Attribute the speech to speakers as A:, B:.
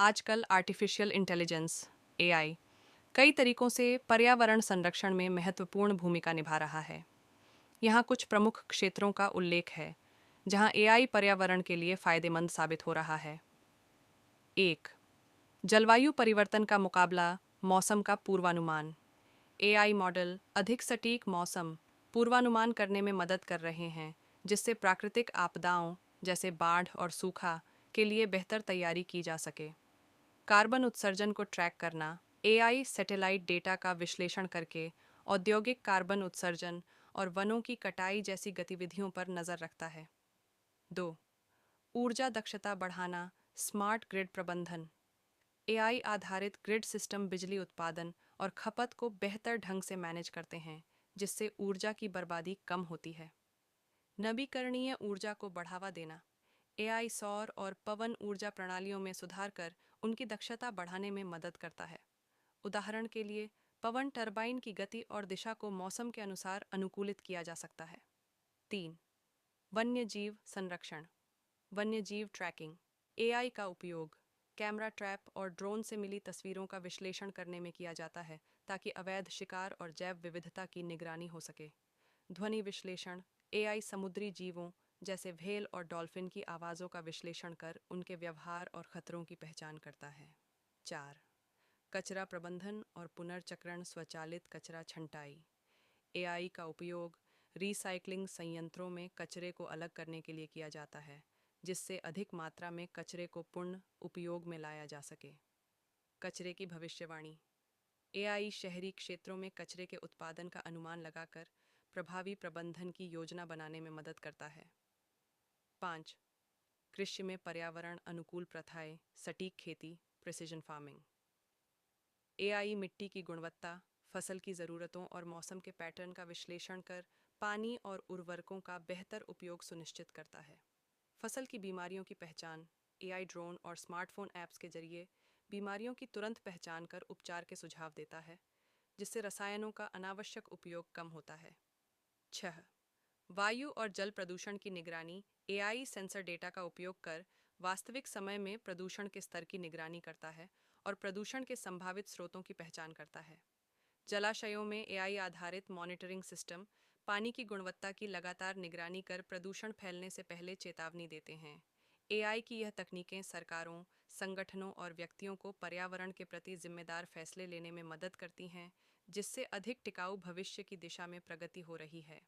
A: आजकल artificial intelligence AI कई तरीकों से पर्यावरण संरक्षण में महत्वपूर्ण भूमिका निभा रहा है। यहाँ कुछ प्रमुख क्षेत्रों का उल्लेख है जहाँ एआई पर्यावरण के लिए फायदेमंद साबित हो रहा है। एक, जलवायु परिवर्तन का मुकाबला, मौसम का पूर्वानुमान। एआई मॉडल अधिक सटीक मौसम पूर्वानुमान करने में मदद कर रहे हैं, जिससे प्राकृतिक आपदाओं जैसे बाढ़ और सूखा के लिए बेहतर तैयारी की जा सके। कार्बन उत्सर्जन को ट्रैक करना, एआई सैटेलाइट डेटा का विश्लेषण करके औद्योगिक कार्बन उत्सर्जन और वनों की कटाई जैसी गतिविधियों पर नजर रखता है। 2, ऊर्जा दक्षता बढ़ाना, स्मार्ट ग्रिड प्रबंधन। एआई आधारित ग्रिड सिस्टम बिजली उत्पादन और खपत को बेहतर ढंग से मैनेज करते हैं, जिससे ऊर्जा की बर्बादी कम होती है। नवीकरणीय ऊर्जा को बढ़ावा देना, एआई सौर और पवन ऊर्जा प्रणालियों में सुधार कर उनकी दक्षता बढ़ाने में मदद करता है। उदाहरण के लिए, पवन टरबाइन की गति और दिशा को मौसम के अनुसार अनुकूलित किया जा सकता है। 3, वन्यजीव संरक्षण, वन्यजीव ट्रैकिंग। एआई का उपयोग कैमरा ट्रैप और ड्रोन से मिली तस्वीरों का विश्लेषण करने में किया जाता है, ताकि अवैध शिकार और जैव विविधता की निगरानी हो सके। ध्वनि विश्लेषण, एआई समुद्री जीवों जैसे व्हेल और डॉल्फिन की आवाज़ों का विश्लेषण कर उनके व्यवहार और खतरों की पहचान करता है। 4, कचरा प्रबंधन और पुनर्चक्रण, स्वचालित कचरा छंटाई। एआई का उपयोग रिसाइकलिंग संयंत्रों में कचरे को अलग करने के लिए किया जाता है, जिससे अधिक मात्रा में कचरे को पुनः उपयोग में लाया जा सके। कचरे की भविष्यवाणी, एआई शहरी क्षेत्रों में कचरे के उत्पादन का अनुमान लगाकर प्रभावी प्रबंधन की योजना बनाने में मदद करता है। 5, कृषि में पर्यावरण अनुकूल प्रथाएं, सटीक खेती, प्रिसिजन फार्मिंग। एआई मिट्टी की गुणवत्ता, फसल की ज़रूरतों और मौसम के पैटर्न का विश्लेषण कर पानी और उर्वरकों का बेहतर उपयोग सुनिश्चित करता है। फसल की बीमारियों की पहचान, एआई ड्रोन और स्मार्टफोन ऐप्स के जरिए बीमारियों की तुरंत पहचान कर उपचार के सुझाव देता है, जिससे रसायनों का अनावश्यक उपयोग कम होता है। 6, वायु और जल प्रदूषण की निगरानी, एआई सेंसर डेटा का उपयोग कर वास्तविक समय में प्रदूषण के स्तर की निगरानी करता है और प्रदूषण के संभावित स्रोतों की पहचान करता है। जलाशयों में एआई आधारित मॉनिटरिंग सिस्टम पानी की गुणवत्ता की लगातार निगरानी कर प्रदूषण फैलने से पहले चेतावनी देते हैं। एआई की यह तकनीकें सरकारों, संगठनों और व्यक्तियों को पर्यावरण के प्रति जिम्मेदार फैसले लेने में मदद करती हैं, जिससे अधिक टिकाऊ भविष्य की दिशा में प्रगति हो रही है।